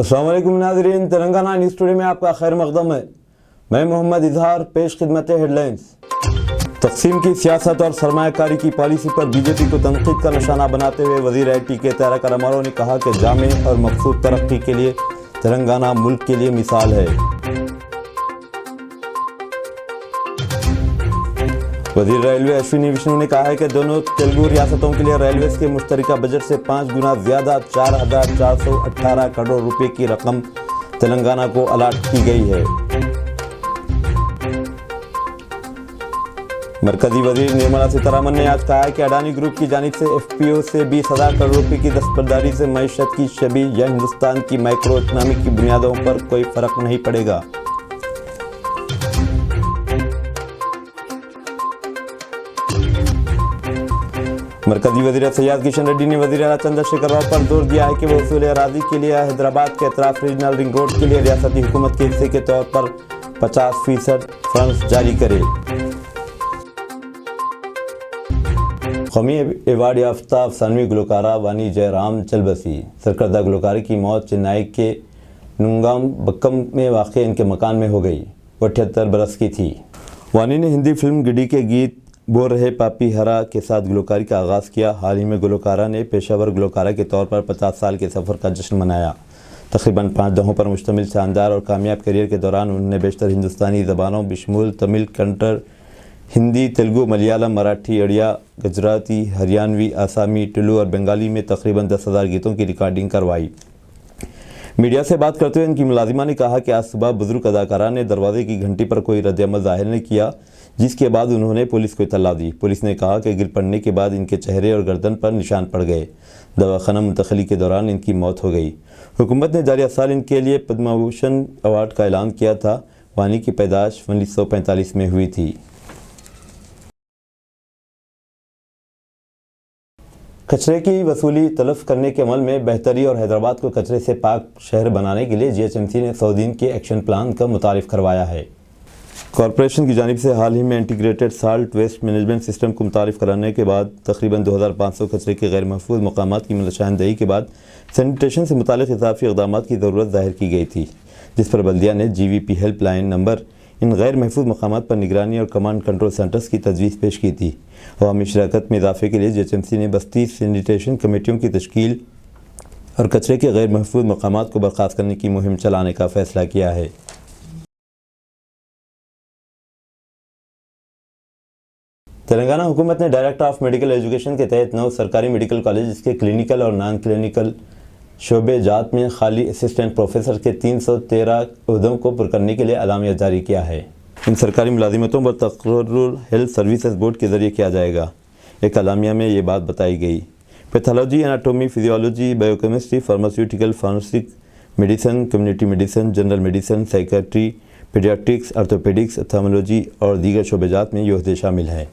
अस्सलाम वालेकुम नाज़रीन, तेलंगाना न्यूज़ टुडे में आपका खैर मक़दम है। मैं मोहम्मद इजहार, पेश खिदमत हेडलाइंस। तक़सीम की सियासत और सरमायाकारी की पॉलिसी पर बीजेपी को तनकीद का निशाना बनाते हुए वज़ीर आई.टी के तारक रामाराव ने कहा कि जामे और मक़सूद तरक्की के लिए तेलंगाना मुल्क के लिए मिसाल है। वज़ीर रेलवे अश्विनी विष्णु ने कहा है कि दोनों तेलुगु रियासतों के लिए रेलवेज़ के मुश्तरका बजट से 5 गुना ज़्यादा 4,418 करोड़ रुपए की रकम तेलंगाना को अलाट की गई है। मरकजी वज़ीर निर्मला सीतारमण ने आज कहा है कि अडानी ग्रुप की जानिब से FPO से 20,000 करोड़ रुपए की दस्तबरदारी से मईशत की शबी या हिंदुस्तान की माइक्रो इकनॉमी की बुनियादों पर कोई फ़र्क नहीं पड़ेगा। मरकजी वज़ीर सैयद किशन रेड्डी ने वज़ीर आला चंद्रशेखर राव पर जोर दिया है कि वो उसूल अराज़ी के लिए हैदराबाद के अतराफ रीजनल रिंग रोड के लिए रियासती हुकूमत के हिस्से के तौर पर 50% फंड्स जारी करे। कौमी एवार्ड याफ्ता अफसानवी गुलकारा वानी जयराम चलबसी सरकर्दा गुलकारी की मौत चेन्नई के नुंगम बक्कम में वाक़ इनके मकान में हो गई। वो 78 बरस की थी। वानी ने हिंदी फिल्म गिडी के गीत बोल रहे पापी हरा के साथ गुलकारी का आगाज़ किया। हाल ही में गुलकारा ने पेशावर गुलकारा के तौर पर 50 साल के सफ़र का जश्न मनाया। तकरीबन 5 दहों पर मुश्तमिल शानदार और कामयाब करियर के दौरान उन्होंने बेशतर हिंदुस्तानी ज़बानों बिशमूल तमिल, कन्नड़, हिंदी, तेलुगु, मलयालम, मराठी, अड़िया, गुजराती, हरियाणवी, आसामी, टुलू और बंगाली में तकरीबन 10,000 गीतों की रिकॉर्डिंग करवाई। मीडिया से बात करते हुए इनकी मुलाजिमा ने कहा कि आज सुबह बुजुर्ग अदाकारा ने दरवाजे की घंटी पर कोई रद्द-ए-अमल ज़ाहिर नहीं किया, जिसके बाद उन्होंने पुलिस को इत्तला दी। पुलिस ने कहा कि गिर पड़ने के बाद इनके चेहरे और गर्दन पर निशान पड़ गए। दवाखाना मुंतकिली के दौरान इनकी मौत हो गई। हुकूमत ने जारी साल इनके लिए पद्म भूषण अवार्ड का ऐलान किया था। वानी की पैदाइश 1945 में हुई थी। कचरे की वसूली तलफ करने के अमल में बेहतरी और हैदराबाद को कचरे से पाक शहर बनाने के लिए GHMC ने 100 दिन के एक्शन प्लान का मुतारिफ करवाया है। कॉरपोरेशन की जानिब से हाल ही में integrated solid waste management system को मुतारिफ कराने के बाद तकरीबन 2,500 कचरे के गैर महफूज मकामात की निशानदेही के बाद सैनिटेशन से मुतालिक इजाफी इक़दाम की ज़रूरत ज़ाहिर की गई थी, जिस पर बल्दिया ने GVP हेल्पलाइन नंबर इन गैर महफूज मकामात पर निगरानी और कमांड कंट्रोल सेंटर्स की तजवीज़ पेश की थी। अवामी शराकत में इजाफे के लिए GHMC ने बस्ती सैनिटेशन कमेटियों की तश्कील और कचरे के गैर महफूज मकामात को बर्खास्त करने की मुहिम चलाने का फ़ैसला किया है। तेलंगाना हुकूमत ने डायरेक्टर ऑफ मेडिकल एजुकेशन के तहत 9 सरकारी मेडिकल कॉलेज के क्लिनिकल और नॉन क्लिनिकल शोबे जात में खाली असिस्टेंट प्रोफेसर के 313 ओहदों को पुर करने के लिए अलामिया जारी किया है। इन सरकारी मुलाजिमतों पर तकर्रुर हेल्थ सर्विसेज बोर्ड के ज़रिए किया जाएगा। एक अलामिया में ये बात बताई गई। Pathology, anatomy, physiology, biochemistry, pharmaceutical, forensic medicine, community medicine, general medicine, psychiatry, paediatrics, orthopaedics, ophthalmology और दीगर शोबेजात में ये ओहदे शामिल हैं।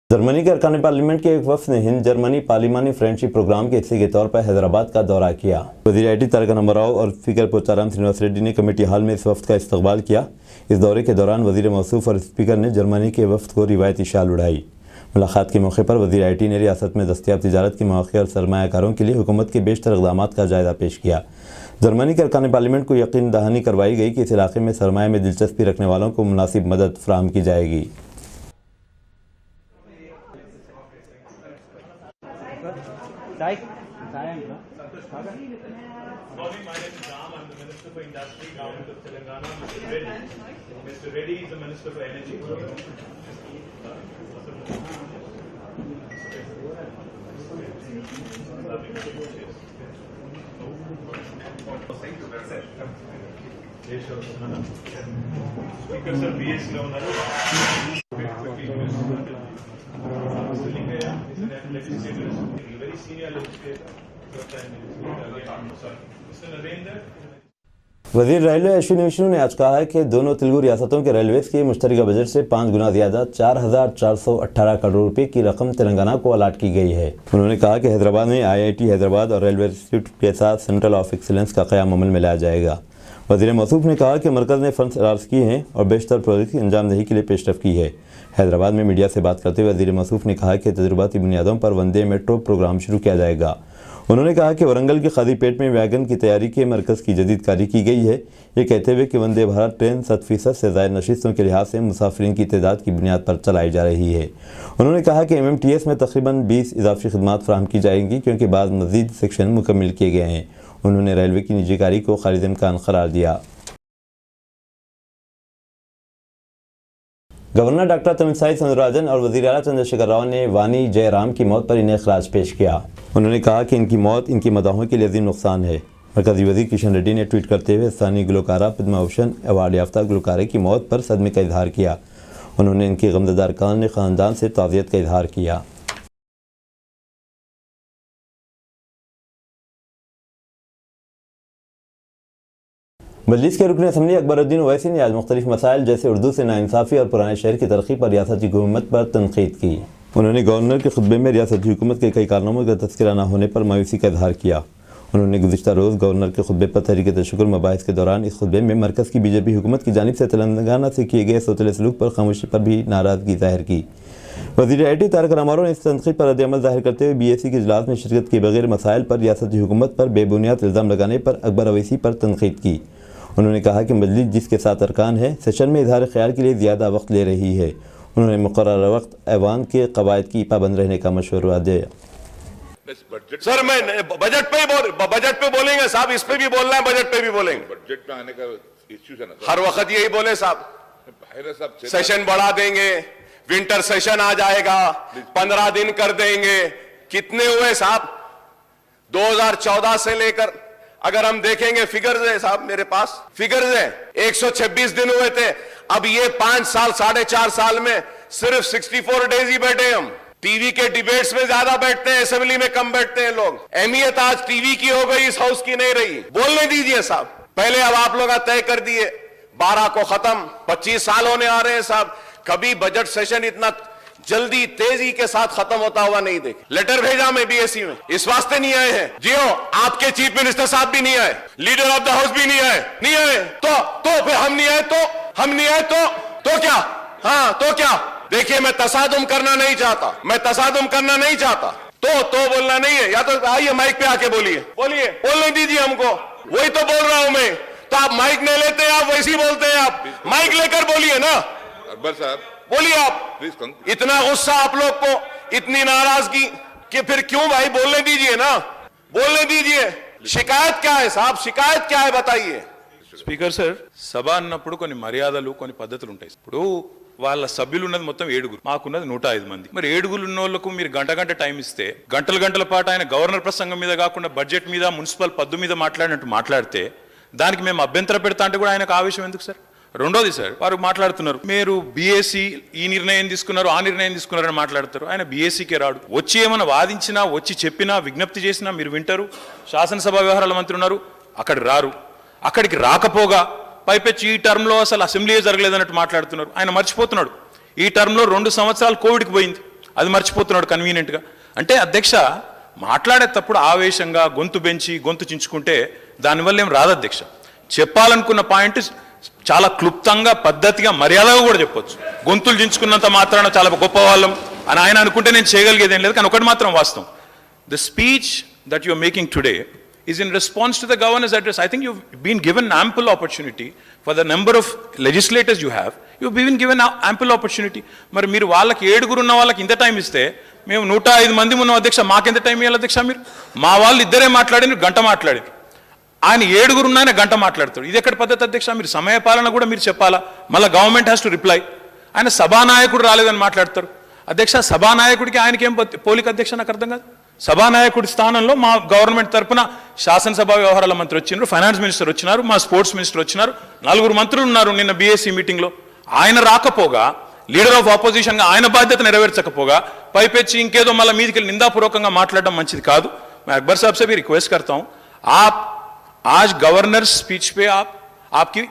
जर्मनी के अरकान पार्लियामेंट के एक वफ़द ने हिंद जर्मनी पार्लिमानी फ्रेंडशिप प्रोग्राम के हिस्से के तौर पर हैदराबाद का दौरा किया। वज़ीर आई.टी तारक रामाराव और स्पीकर पोचाराम श्रीनिवास रेड्डी ने कमेटी हॉल में इस वफ़द का इस्तकबाल किया। इस दौरे के दौरान वज़ीर मौसूफ और स्पीकर ने जर्मनी के वफ़द को रिवायती शाल उड़ाई। मुलाकात के मौके पर वज़ीर आई.टी ने रियासत में दस्तियाब तिजारत के मौक़े और सरमायाकारों के लिए हुकूमत के बेशतर इक़दामात का जायज़ा पेश किया। जर्मनी के अरकान पार्लियामेंट को यकीन दहानी करवाई गई कि इस इलाके में सरमाया में दिलचस्पी रखने वालों को मुनासिब मदद फराहम की जाएगी। Good morning, my name is Ram. I'm the Minister for Industry, Government of Telangana. Mr. Reddy. Mr. Reddy is the Minister for Energy. Thank you very much. Speaker sir, BS lo unnaru. Very senior legislator. वज़ीर railway Ashwini Vishnu ने आज कहा है कि दोनों तेलुगु रियासतों के Railways के मुश्तरका बजट से 5 गुना ज़्यादा 4,418 करोड़ रुपए की रकम तेलंगाना को अलाट की गई है। उन्होंने कहा कि हैदराबाद में IIT हैदराबाद और रेलवे इंस्टीट्यूट के साथ सेंटर ऑफ एक्सीलेंस का क़याम अमल में लाया जाएगा। वज़ीर मौसूफ ने कहा कि मरकज़ ने फंड्स अराज़ किए हैं और बेशतर प्रोजेक्ट की अंजामदही के लिए पेशरफ़ की है। हैदराबाद में मीडिया से बात करते हुए वज़ीर मौसूफ ने कहा कि तजुर्बाती बुनियादों पर वंदे मेट्रो प्रोग्राम शुरू किया जाएगा। उन्होंने कहा कि वरंगल के खादीपेट में वैगन की तैयारी के मरकज़ की जदीदकारी की गई है। ये कहते हुए कि वंदे भारत ट्रेन 100% से ज़ायद नशिस्तों के लिहाज से मुसाफिरीन की तादाद की बुनियाद पर चलाई जा रही है। उन्होंने कहा कि MMTS में तकरीबन 20 इजाफी खदमात फराहम की जाएंगी क्योंकि बाद मज़ीद सेक्शन मुकम्मल किए गए हैं। उन्होंने रेलवे की निजीकारी को खालिद इम्कान करार दिया। गवर्नर डॉक्टर तमिलसाई सौंदरराजन और वज़ीर आला चंद्रशेखर राव ने वानी जयराम की मौत पर इन्हें खराज पेश किया। उन्होंने कहा कि इनकी मौत इनकी मदाहों के लिए अजीम नुकसान है। मरकज़ी वज़ीर किशन रेड्डी ने ट्वीट करते हुए स्थानीय गुलकारा पद्मा भूषण अवार्ड याफ्ता गुलकारे की मौत पर सदमे का इजहार किया। उन्होंने इनकी गमज़दा अरकान ख़ानदान से ताज़ियत का इजहार किया। मजलिस के रुकन असम्बली अकबरुद्दीन ओवैसी ने आज मुख्तलिफ मसाइल जैसे उर्दू से नाइंसाफ़ी और पुराने शहर की तरक्की पर रियासती हुकूमत पर तनकीद की। उन्होंने गवर्नर के खुतबे में रियासती हुकूमत के कई कारनामों का तज़किरा न होने पर मायूसी का इजहार किया। उन्होंने गुज़िश्ता रोज़ गवर्नर के खुतबे पर तहरीक तशक्कुर मबाहिस के दौरान इस खुतबे में मरकज़ की BJP हुकूमत की जानिब से तेलंगाना से किए गए सोतले सलूक पर खामोशी पर भी नाराज़गी ज़ाहिर की। वज़ीर IT तारक रामाराव ने इस तनकीद पर रद्द-ए-अमल ज़ाहिर करते हुए BAC के इजलास में शिरकत किए बगैर मसाइल पर रियासती हुकूमत पर बेबुनियाद इल्ज़ाम लगाने पर अकबर ओवैसी पर तनकीद की। उन्होंने कहा कि मजलिस जिसके साथ अरकान है सेशन में इजहार ख्याल के लिए ज़्यादा वक्त ले रही है। उन्होंने मुकर्रर वक्त ऐवान के कवायद की पाबंद रहने का मशवरा दिया। सर मैं बजट पे बोलेंगे साहब, इस पे भी बोलना है, बजट पे भी बोलेंगे। बजट में आने का इश्यू है ना, हर वक्त यही बोले साहब, सेशन बढ़ा देंगे, विंटर सेशन आ जाएगा, 15 दिन कर देंगे। कितने हुए साहब 2014 से लेकर? अगर हम देखेंगे फिगर्स है साहब, मेरे पास फिगर्स है, 126 दिन हुए थे। अब ये 5 साल 4.5 साल में सिर्फ 64 डेज ही बैठे हम। टीवी के डिबेट्स में ज्यादा बैठते हैं, असेंबली में कम बैठते हैं लोग। अहमियत आज टीवी की हो गई, इस हाउस की नहीं रही। बोलने दीजिए साहब। पहले अब आप लोग तय कर दिए 12 को खत्म, 25 साल होने आ रहे हैं साहब। कभी बजट सेशन इतना जल्दी तेजी के साथ खत्म होता हुआ नहीं देखे। लेटर भेजा मैं BAC में, इस वास्ते नहीं आए हैं जियो। आपके चीफ मिनिस्टर साहब भी नहीं आए, लीडर ऑफ द हाउस भी नहीं आए, तो फिर हम नहीं आए तो क्या? हाँ तो क्या? देखिए मैं तसादुम करना नहीं चाहता, तो बोलना नहीं है। या तो आइए माइक पे आके बोलिए, बोलने दीजिए हमको। वही तो बोल रहा हूं मैं। तो आप माइक नहीं लेते, आप वैसे ही बोलते हैं। आप माइक लेकर बोलिए ना। अकबर साहब बोलिए आप। इतना गुस्सा आप लोग को, इतनी नाराजगी कि फिर क्यों भाई? बोलने दीजिए ना, बोलने दीजिए। शिकायत क्या है साहब? शिकायत क्या है बताइए। స్పీకర్ సార్, సభ అన్నప్పుడు కొన్ని మర్యాదలు కొన్ని పద్ధతులు ఉంటాయి. ఇప్పుడు వాళ్ళ సభ్యులు ఉన్నది మొత్తం 7, మాకున్నది 105 మంది. మరి 7 ఉన్న వాళ్ళకు మీరు గంట టైం ఇస్తే గంటల పాటు ఆయన గవర్నర్ ప్రసంగం మీద కాకుండా బడ్జెట్ మీద మున్సిపల్ పద్దు మీద మాట్లాడినట్టు మాట్లాడితే దానికి మేము అభ్యంతర పెడతా అంటే కూడా ఆయనకు ఆవేశం ఎందుకు సార్? రెండోది సార్, వారు మాట్లాడుతున్నారు మీరు BAC ఈ నిర్ణయం తీసుకున్నారు ఆ నిర్ణయం తీసుకున్నారని మాట్లాడతారు. ఆయన BACకే రాడు. వచ్చి ఏమైనా వాదించినా, వచ్చి చెప్పినా, విజ్ఞప్తి చేసినా మీరు వింటారు. శాసనసభ వ్యవహారాల మంత్రి ఉన్నారు, అక్కడ రారు. అక్కడికి రాకపోగా పైపెచ్చి ఈ టర్మ్లో అసలు అసెంబ్లీయే జరగలేదన్నట్టు మాట్లాడుతున్నారు. ఆయన మర్చిపోతున్నాడు ఈ టర్మ్లో 2 సంవత్సరాలు కోవిడ్కి పోయింది, అది మర్చిపోతున్నాడు కన్వీనియంట్గా. అంటే అధ్యక్ష మాట్లాడేటప్పుడు ఆవేశంగా గొంతు బెంచి గొంతు చించుకుంటే దానివల్ల ఏం రాదు అధ్యక్ష. చెప్పాలనుకున్న పాయింట్ చాలా క్లుప్తంగా పద్ధతిగా మర్యాదగా కూడా చెప్పొచ్చు. గొంతులు చించుకున్నంత మాత్రాన చాలా గొప్ప వాళ్ళం అని ఆయన అనుకుంటే నేను చేయగలిగేదేం లేదు. కానీ ఒకటి మాత్రం వాస్తవం, the speech that you are making today is in response to the governor's address. I think you've been given ample opportunity for the number of legislators you have. You've been given ample opportunity. మరి మీరు వాళ్ళకి 7 ఉన్న వాళ్ళకి ఇంత time ఇస్తే మేము 105 మంది ఉన్న అధ్యక్ష మాకెంత టైం ఇవ్వాలి అధ్యక్ష? మీరు మా వాళ్ళు ఇద్దరే మాట్లాడిన గంట మాట్లాడారు, ఆయన 7 ఉన్న ఆయన గంట మాట్లాడతాడు. ఇది ఎక్కడ పద్ధతి అధ్యక్ష? మీరు సమయపాలన కూడా మీరు చెప్పాలా. మళ్ళీ గవర్నమెంట్ హ్యాస్ టు రిప్లై. ఆయన సభానాయకుడు రాలేదని మాట్లాడతారు అధ్యక్ష. సభానాయకుడికి ఆయనకి ఏం పోలిక అధ్యక్ష? నాకు అర్థం కాదు. సభానాయకుడి స్థానంలో మా గవర్నమెంట్ తరఫున శాసనసభ వ్యవహారాల మంత్రి వచ్చినారు, ఫైనాన్స్ మినిస్టర్ వచ్చినారు, మా స్పోర్ట్స్ మినిస్టర్ వచ్చినారు, 4 మంత్రులు ఉన్నారు నిన్న BAC మీటింగ్లో. ఆయన రాకపోగా, లీడర్ ఆఫ్ ఆపోజిషన్గా ఆయన బాధ్యత నెరవేర్చకపోగా పైపెచ్చి ఇంకేదో మళ్ళీ మీదికి వెళ్ళి నిందాపూర్వకంగా మాట్లాడడం మంచిది కాదు. मैं अकबर साहब से भी रिक्वेस्ट करता हूं, आप आज गवर्नर स्पीच पे आपकी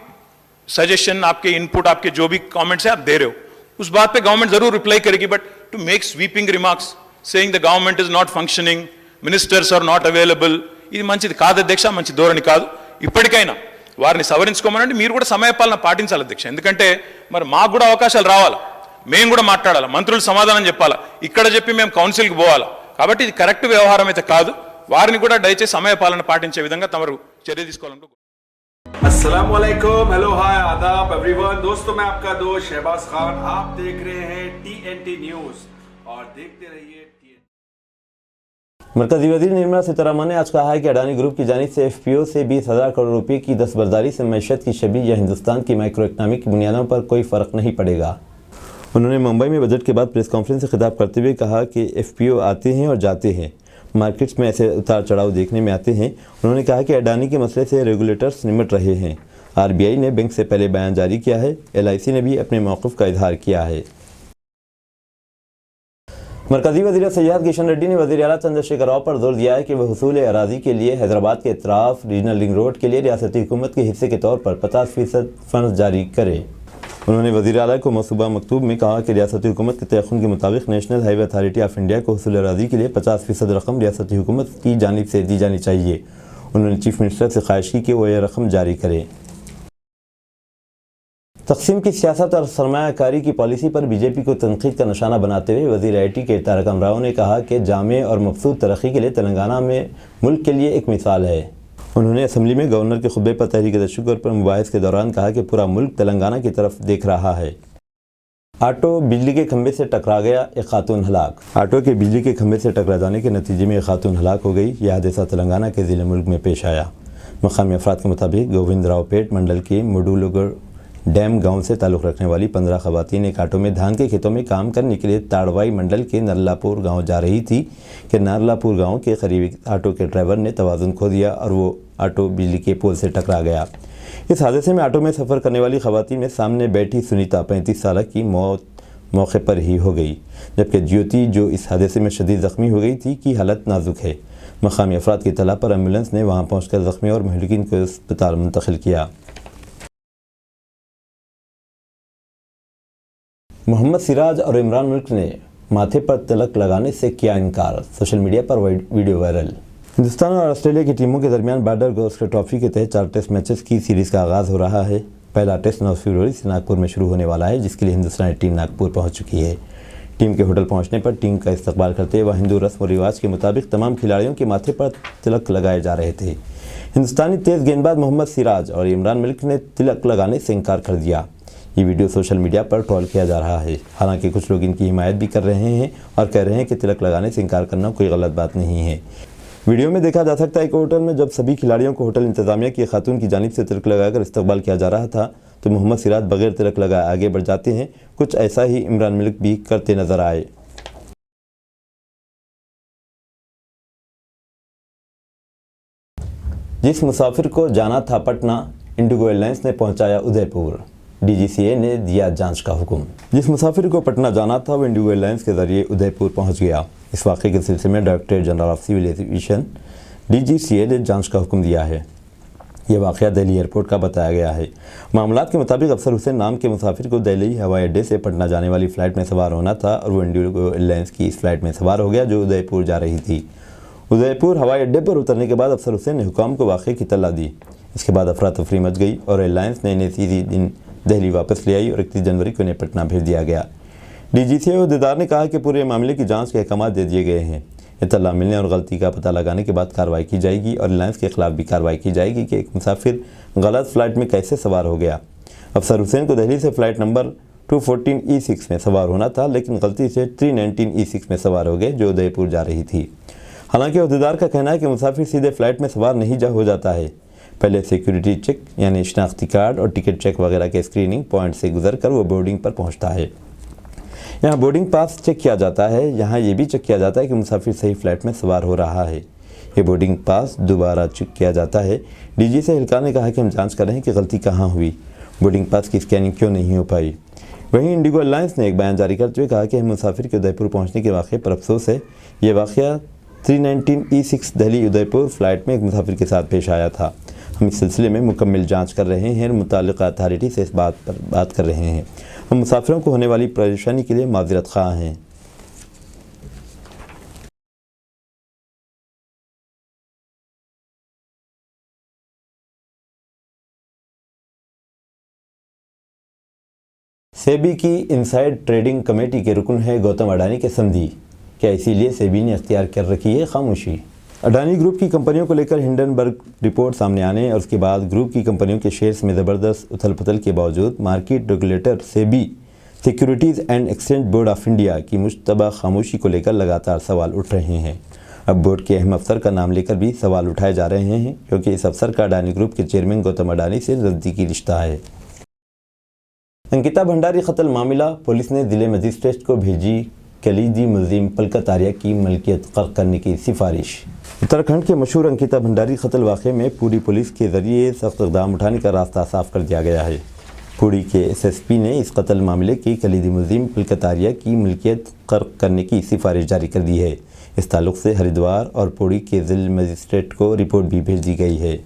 सजेशन, आपके इनपुट, आपके जो भी कमेंट्स है आप दे रहे हो, उस बात पे गवर्नमेंट जरूर रिप्लाई करेगी. But to make sweeping remarks saying the government is not functioning, ministers are not available, ఇది మంచిది కాదు అధ్యక్ష, మంచి ధోరణి కాదు. ఇప్పటికైనా వారిని సవరించుకోమనండి. మీరు కూడా సమయపాలన పాటించాలి అధ్యక్ష. ఎందుకంటే మరి మాకు కూడా అవకాశాలు రావాలి, మేము కూడా మాట్లాడాలి, మంత్రులు సమాధానం చెప్పాలా, ఇక్కడ చెప్పి మేము కౌన్సిల్కి పోవాలా. కాబట్టి ఇది కరెక్ట్ వ్యవహారం అయితే కాదు. వారిని కూడా దయచేసి సమయపాలన పాటించే విధంగా తమరు చర్య తీసుకోవాలని अस्सलाम वालेकुम, हेलो हाय आदाब एवरीवन। दोस्तों मैं आपका दोस्त शहबाज खान, आप देख रहे हैं TNT न्यूज और देखते रहिए TNT। मरकजी वजीर निर्मला सीतारमण ने आज कहा है कि अडानी ग्रुप की जानिब से FPO से 20,000 करोड़ रुपए की दस्तबरदारी से मैशत की शबी या हिंदुस्तान की माइक्रो इकनॉमिक बुनियादों पर कोई फ़र्क नहीं पड़ेगा। उन्होंने मुंबई में बजट के बाद प्रेस कॉन्फ्रेंस से खिताब करते हुए कहा कि FPO आते हैं और जाते हैं, मार्केट्स में ऐसे उतार चढ़ाव देखने में आते हैं। उन्होंने कहा कि अडानी के मसले से रेगुलेटर्स निमट रहे हैं। RBI ने बैंक से पहले बयान जारी किया है। LIC ने भी अपने मौक़िफ़ का इजहार किया है। मरकजी वज़ीर सयाहत किशन रेड्डी ने वज़ीर आला चंद्रशेखर राव पर जोर दिया है कि वह हुसूल अराज़ी के लिए हैदराबाद के इतराफ़ रीजनल रिंग रोड के लिए रियासती हुकूमत के हिस्से के तौर पर 50% फ़ंड जारी करे। उन्होंने वज़ीर आला को मसूबा मकतूब में कहा कि रियासती हुकूमत के तयख़ुन के मुताबिक national highway authority of India को हुसूल अराज़ी के लिए 50% रकम रियासती हुकूमत की जानिब से दी जानी चाहिए। उन्होंने चीफ मिनिस्टर से ख्वाहिश की कि वो यह रकम जारी करे। तक़सीम की सियासत और सरमायाकारी की पॉलिसी पर बीजेपी को तनकीद का निशाना बनाते हुए वज़ीर IT के तारक राव ने कहा कि जामे और मकसूद तरक्की के लिए तेलंगाना में मुल्क के लिए एक मिसाल है। उन्होंने असम्बली में गवर्नर के खुतबे पर तहरीक तशक्कुर पर मुबाहिस के दौरान कहा कि पूरा मुल्क तेलंगाना की तरफ देख रहा है। ऑटो बिजली के खंभे से टकरा गया, एक खातून हलाक। ऑटो के बिजली के खंभे से टकरा जाने के नतीजे में एक खातून हलाक हो गई। यह हादसा तेलंगाना के ज़िले मुल्क में पेश आया। मकामी अफराद के मुताबिक गोविंदरावपेट मंडल के मुडुलुगढ़ डैम गांव से ताल्लुक़ रखने वाली 15 ख़वातीन एक ऑटो में धान के खेतों में काम करने के लिए ताड़वाई मंडल के नरलापुर गांव जा रही थी कि नरलापुर गांव के करीब ऑटो के ड्राइवर ने तवाज़ुन खो दिया और वो ऑटो बिजली के पोल से टकरा गया। इस हादसे में ऑटो में सफ़र करने वाली ख़वातीन में सामने बैठी सुनीता 35 साल की मौत मौके पर ही हो गई, जबकि ज्योति जो इस हादसे में शदीद ज़ख्मी हो गई थी की हालत नाजुक है। मकामी अफराद की इत्तला पर एम्बुलेंस ने वहाँ पहुँच कर ज़ख्मी और महलूकीन को अस्पताल मुंतकिल किया। मोहम्मद सिराज और इमरान मलिक ने माथे पर तिलक लगाने से किया इनकार, सोशल मीडिया पर वीडियो वायरल। हिंदुस्तान और ऑस्ट्रेलिया की टीमों के दरमियान बॉर्डर गावस्कर ट्रॉफी के तहत 4 टेस्ट मैचेस की सीरीज़ का आगाज़ हो रहा है। पहला टेस्ट 9 फरवरी से नागपुर में शुरू होने वाला है, जिसके लिए हिंदुस्तानी टीम नागपुर पहुंच चुकी है। टीम के होटल पहुंचने पर टीम का इस्तकबाल करते हुए हिंदू रस्म और रिवाज के मुताबिक तमाम खिलाड़ियों के माथे पर तिलक लगाए जा रहे थे। हिंदुस्तानी तेज़ गेंदबाज मोहम्मद सिराज और इमरान मलिक ने तिलक लगाने से इनकार कर दिया। ये वीडियो सोशल मीडिया पर ट्रोल किया जा रहा है। हालांकि कुछ लोग इनकी हिमायत भी कर रहे हैं और कह रहे हैं कि तिलक लगाने से इनकार करना कोई गलत बात नहीं है। वीडियो में देखा जा सकता है कि होटल में जब सभी खिलाड़ियों को होटल इंतजामिया की खातून की जानिब से तिलक लगाकर इस्तकबाल किया जा रहा था तो मोहम्मद सिराज बगैर तिलक लगाए आगे बढ़ जाते हैं। कुछ ऐसा ही इमरान मलिक भी करते नजर आए। जिस मुसाफिर को जाना था पटना, इंडिगो एयरलाइंस ने पहुंचाया उदयपुर। DGCA ने दिया जांच का हुक्म। जिस मुसाफिर को पटना जाना था वो इंडिगो एयरलाइंस के ज़रिए उदयपुर पहुंच गया। इस वाक़े के सिलसिले में directorate general of civil aviation DGCA ने जांच का हुक्म दिया है। यह वाक़या दिल्ली एयरपोर्ट का बताया गया है। मामलात के मुताबिक अफसर हुसैन नाम के मुसाफिर को दिल्ली हवाई अड्डे से पटना जाने वाली फ़्लाइट में सवार होना था और वो इंडिगो एयरलाइंस की इस फ्लाइट में सवार हो गया जो उदयपुर जा रही थी। उदयपुर हवाई अड्डे पर उतरने के बाद अफसर हुसैन ने हुकाम को वाक़े की इत्तला दी। इसके बाद अफरा तफरी मच गई और एयरलाइंस ने इन्हें इसी दिन दिल्ली वापस ले आई और 31 जनवरी को इन्हें पटना भेज दिया गया। DGCA अहदेदार ने कहा कि पूरे मामले की जांच के अहकाम दे दिए गए हैं। इत्तला मिलने और गलती का पता लगाने के बाद कार्रवाई की जाएगी और एयरलाइंस के खिलाफ भी कार्रवाई की जाएगी कि एक मुसाफिर गलत फ़्लाइट में कैसे सवार हो गया। अफसर हुसैन को दिल्ली से फ़्लाइट नंबर 214E6 में सवार होना था, लेकिन गलती से 319E6 में सवार हो गए जो उदयपुर जा रही थी। हालांकि अहदेदार का कहना है कि मुसाफिर सीधे फ़्लाइट में सवार नहीं हो जाता है। पहले सिक्योरिटी चेक यानी शनाख्ती कार्ड और टिकट चेक वगैरह के स्क्रीनिंग पॉइंट से गुजर कर वो बोर्डिंग पर पहुंचता है। यहाँ बोर्डिंग पास चेक किया जाता है। यहाँ ये भी चेक किया जाता है कि मुसाफिर सही फ़्लाइट में सवार हो रहा है। ये बोर्डिंग पास दोबारा चेक किया जाता है। DG से हिलकार ने कहा कि हम जांच कर रहे हैं कि गलती कहाँ हुई, बोर्डिंग पास की स्कैनिंग क्यों नहीं हो पाई। वहीं इंडिगो एयरलाइंस ने एक बयान जारी करते हुए कहा कि हम मुसाफिर के उदयपुर पहुँचने के वाक़े पर अफसोस है। ये वाक़या 319E6 दिल्ली उदयपुर फ़्लाइट में एक मुसाफिर के साथ पेश आया था। हम इस सिलसिले में मुकम्मल जांच कर रहे हैं और मुताल्लिक़ा अथॉरिटी से इस बात पर बात कर रहे हैं। हम मुसाफिरों को होने वाली परेशानी के लिए माज़रत ख़्वाह हैं। सेबी की इनसाइड ट्रेडिंग कमेटी के रुकन है गौतम अडानी के समधी। क्या इसीलिए सेबी ने अख्तियार कर रखी है खामोशी? अडानी ग्रुप की कंपनियों को लेकर हिंडनबर्ग रिपोर्ट सामने आने और उसके बाद ग्रुप की कंपनियों के शेयर्स में ज़बरदस्त उथल पुथल के बावजूद market regulator SEBI securities and exchange board of India की मुश्तबा खामोशी को लेकर लगातार सवाल उठ रहे हैं। अब बोर्ड के अहम अफसर का नाम लेकर भी सवाल उठाए जा रहे हैं, क्योंकि इस अफसर का अडानी ग्रुप के चेयरमैन गौतम अडानी से नज़दीकी रिश्ता है। अंकिता भंडारी कत्ल मामला, पुलिस ने जिले मजिस्ट्रेट को भेजी कलीदी मुलजिम पलकत आर्या की मलकियत क़र्क करने की सिफारिश। उत्तराखंड के मशहूर अंकिता भंडारी कत्ल वाक़े में पूरी पुलिस के ज़रिए सख्त इक़दाम उठाने का रास्ता साफ कर दिया गया है। पूरी के एसएसपी ने इस कत्ल मामले की कलीदी मुलजिम पलकत आर्या की मलकियत क़र्क करने की सिफारिश जारी कर दी है। इस ताल्लुक़ से हरिद्वार और पूरी के ज़िला मजिस्ट्रेट को रिपोर्ट भी भेज दी गई है।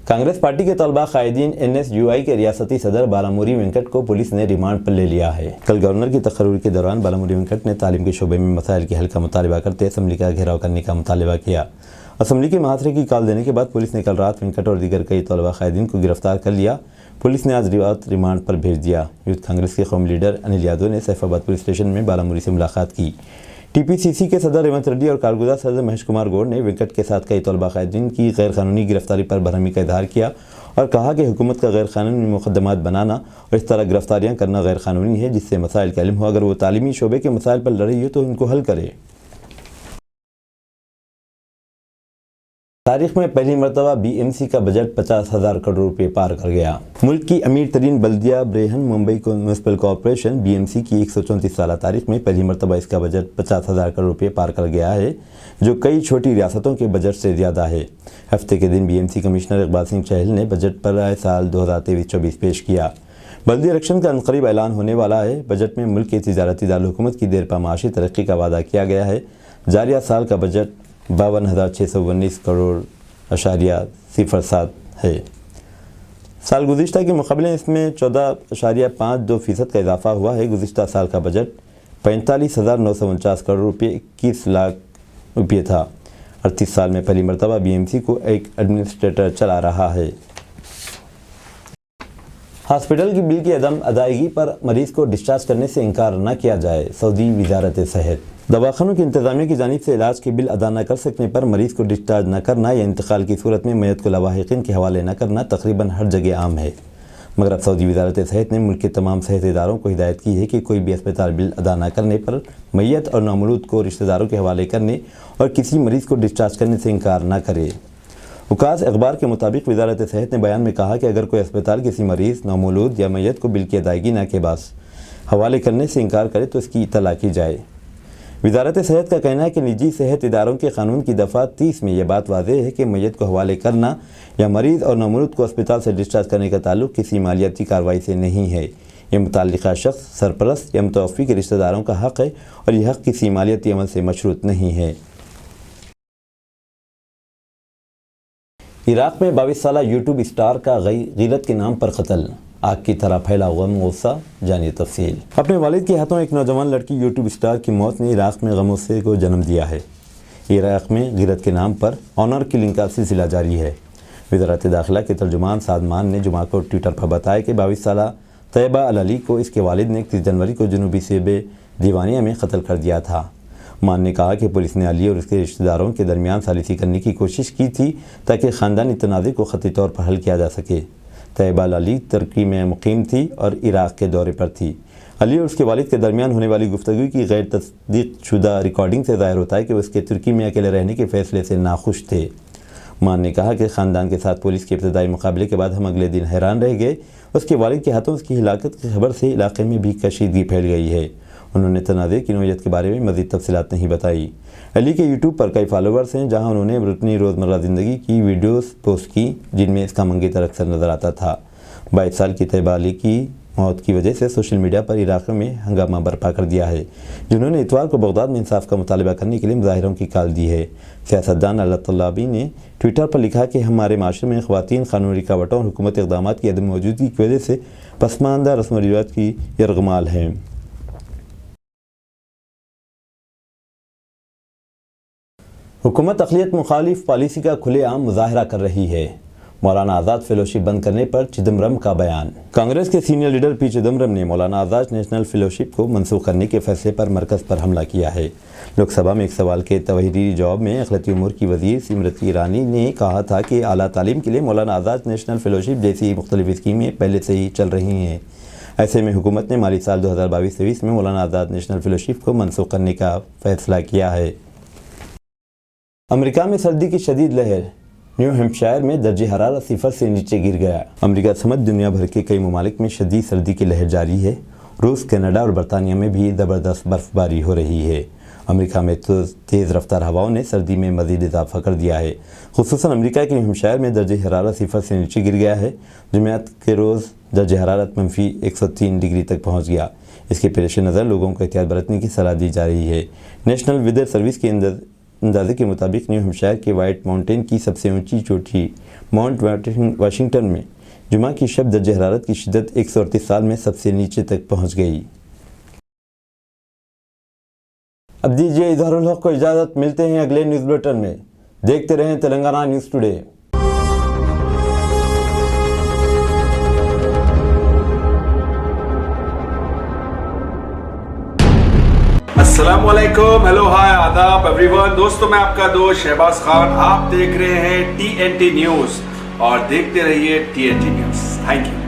कांग्रेस पार्टी के तलबा कायदीन NSUI के रियासती सदर बालामुरी वेंकट को पुलिस ने रिमांड पर ले लिया है। कल गवर्नर की तकरीर के दौरान बालामुरी वेंकट ने तालीम के शोबे में मसाइल के हल का मुतालबा करते असम्बली का घेराव करने का मुतालबा किया। असम्बली के मुहासरे की कॉल देने के बाद पुलिस ने कल रात वेंकट और दीगर कई तलबा कायदीन को गिरफ्तार कर लिया। पुलिस ने आज रात रिमांड पर भेज दिया। यूथ कांग्रेस के कौमी लीडर अनिल यादव ने सैफाबाद पुलिस स्टेशन में बालामुरी से मुलाकात की। TPCC के सदर रेवंत रेड्डी और कारगुजार सदर महेश कुमार गौड़ ने वेंकट के साथ कई तलबा कायदीन की गैर कानूनी गिरफ्तारी पर बरहमी का इजहार किया और कहा कि हुकूमत का गैर कानूनी मुकदमात बनाना और इस तरह गिरफ्तारियां करना गैर कानूनी है, जिससे मसाइल का इल्म हो। अगर वो तालीमी शोबे के मसाइल पर लड़ रही हो तो इनको हल करे। तारीख में पहली मरतबा BMC का बजट 50,000 करोड़ रुपए पार कर गया। मुल्क की अमीर तरीन बल्दिया ब्रेहन मुंबई म्यूनसिपल कॉरपोरेशन BMC की 134 साल तारीख में पहली मरतबा इसका बजट 50,000 करोड़ रुपए पार कर गया है, जो कई छोटी रियासतों के बजट से ज़्यादा है। हफ्ते के दिन BMC कमिश्नर इकबाल सिंह चहल ने बजट पर आए साल 2023-24 पेश किया। बल्दी इलेक्शन का अनकरीब ऐलान होने वाला है। बजट में मुल्क के तिजारती दारकूमत की देरपा माशी तरक्की का वादा किया गया है। जारिया साल का बजट 52,619 करोड़ अशारिया 07 है। साल गुज़िश्ता के मुकाबले इसमें 14.52% का इजाफा हुआ है। गुज़िश्ता साल का बजट 45,949 करोड़ रुपये 21 लाख रुपये था। 38 साल में पहली मरतबा BMC को एक एडमिनिस्ट्रेटर चला रहा है। हॉस्पिटल की बिल की अदम अदायगी पर मरीज़ को डिस्चार्ज करने से इनकार न किया जाए। सऊदी वज़ारत सेहत। दवाखानों की इंतज़ामिया की जानिब से इलाज के बिल अदा न कर सकने पर मरीज़ को डिस्चार्ज न करना या इंतकाल की सूरत में मैयत को लवाहिकीन के हवाले न करना तकरीबन हर जगह आम है। मगर अब सऊदी वज़ारत सेहत ने मुल्क के तमाम सेहत इदारों को हिदायत की है कि कोई भी अस्पताल बिल अदा न करने पर मैयत और नामौलूद को रिश्तेदारों के हवाले करने और किसी मरीज़ को डिस्चार्ज करने से इनकार न करे। उकास अखबार के मुताबिक वज़ारत सेहत ने बयान में कहा कि अगर कोई अस्पताल किसी मरीज़, नामौलूद या मैयत को बिल की अदायगी न के बाद हवाले करने से इनकार करे तो इसकी इत्तला की जाए। वज़ारत सेहत का कहना है कि निजी सेहत इदारों के कानून की दफ़ा 30 में यह बात वाज़ेह है कि मैयत को हवाले करना या मरीज़ और नामौलूद को अस्पताल से डिस्चार्ज करने का ताल्लुक़ किसी मालियाती कार्रवाई से नहीं है। यह मुतल्लिक़ा शख्स, सरपरस्त या मुतवफ़ी के रिश्तेदारों का हक़ है और यह हक़ किसी मालियाती अमल से मशरूत नहीं है। इराक़ में 22 साला यूट्यूब स्टार का गीरत के नाम पर कत्ल। आग की तरह फैला गम गुस्सा, जानिए तफसील। अपने वालिद के हाथों एक नौजवान लड़की यूट्यूब स्टार की मौत ने इराक़ में गम-ओ-गुस्से को जन्म दिया है। इराक़ में गीरत के नाम पर ऑनर किलिंग का सिलसिला जारी है। वज़ारत दाखिला के तर्जुमान सादमान ने जुमा को ट्विटर पर बताया कि 22 साला तैयबा अल-अली को इसके वालिद ने 31 जनवरी को जनूबी सेबे दीवानिया में कत्ल कर दिया था। मान ने कहा कि पुलिस ने अली और उसके रिश्तेदारों के दरमियान सालिसी करने की कोशिश की थी ताकि ख़ानदानी तनाज़े को ख़ती तौर पर हल किया जा सके। तैयबा अली तुर्की में मुकीम थी और इराक़ के दौरे पर थी। अली और उसके वालिद के दरमियान होने वाली गुफ्तगू की गैर तस्दीक शुदा रिकॉर्डिंग से ज़ाहिर होता है कि वो उसके तुर्की में अकेले रहने के फ़ैसले से नाखुश थे। मान ने कहा कि ख़ानदान के साथ पुलिस के इब्तदाई मुकाबले के बाद हम अगले दिन हैरान रह गए। उसके वालिद के हाथों उसकी हिलाकत की खबर से इलाके में भी कशीदगी फैल गई है। उन्होंने तनाज़े की नौयत के बारे में मज़ीद तफसीलात नहीं बताई। अली के यूट्यूब पर कई फॉलोवर्स हैं, जहां उन्होंने अपनी रोज़मर्रा ज़िंदगी की वीडियोस पोस्ट की जिनमें इसका मंगेतर अक्सर नज़र आता था। 22 साल की तैयबा अली की मौत की वजह से सोशल मीडिया पर इलाक़े में हंगामा बर्पा कर दिया है, जिन्होंने इतवार को बगदाद में इंसाफ का मुतालबा करने के लिए मुजाहिरों की कॉल दी है। सियासतदान अल्लाह तलाबी ने ट्विटर पर लिखा कि हमारे माशरे में ख़वातीन कानूनी रुकावटों और हुकूमत इक़दामात की अदम मौजूदगी की वजह से पसमानदा रस्म व रिवाज की यरगमाल है। हुकूमत अक़लियत मुखालिफ पॉलिसी का खुलेआम मुजाहरा कर रही है। मौलाना आज़ाद फेलोशिप बंद करने पर चिदम्बरम का बयान। कांग्रेस के सीनियर लीडर पी चिदम्बरम ने मौलाना आज़ाद नेशनल फेलोशिप को मनसूख करने के फैसले पर मरकज़ पर हमला किया है। लोकसभा में एक सवाल के तहरीरी जवाब में अखिलती उमूर की वज़ीर स्मृति ईरानी ने कहा था कि आला तालीम के लिए मौलाना आज़ाद नेशनल फेलोशिप जैसी मुख्तलिफ स्कीमें पहले से ही चल रही हैं। ऐसे में हुकूमत ने माली साल 2022-23 में मौलाना आज़ाद नेशनल फेलोशिप को मनसूख करने का फैसला किया है। अमेरिका में सर्दी की शदीद लहर, न्यू हैम्पशायर में दर्जे हरारत सिफर से नीचे गिर गया। अमेरिका समेत दुनिया भर के कई ममालिक में शदीद सर्दी की लहर जारी है। रूस, कनाडा और बरतानिया में भी ज़बरदस्त बर्फबारी हो रही है। अमेरिका में तो तेज़ रफ्तार हवाओं ने सर्दी में मज़ीद इजाफा कर दिया है। खुसूसन अमेरिका के न्यू हैम्पशायर में दर्जे हरारत सिफर से नीचे गिर गया है। जुमेरात के रोज़ दर्जे हरारत -103 डिग्री तक पहुँच गया। इसके पेश नज़र लोगों को एहतियात बरतने की सलाह दी जा रही है। नेशनल वेदर सर्विस के अंदाजे के मुताबिक न्यू हैम्पशायर के वाइट माउंटेन की सबसे ऊंची चोटी माउंट वाशिंगटन में जुमा की शब दर्जे हरारत की शिद्दत 138 साल में सबसे नीचे तक पहुंच गई। अब दीजिए इजहारुल हक को इजाज़त, मिलते हैं अगले न्यूज़ बुलेटिन में। देखते रहें तेलंगाना न्यूज़ टुडे। अस्सलाम वालेकुम, हेलो हाय आदाब एवरीवन। दोस्तों मैं आपका दोस्त शहबाज खान, आप देख रहे हैं TNT न्यूज़ और देखते रहिए TNT न्यूज़। Thank you.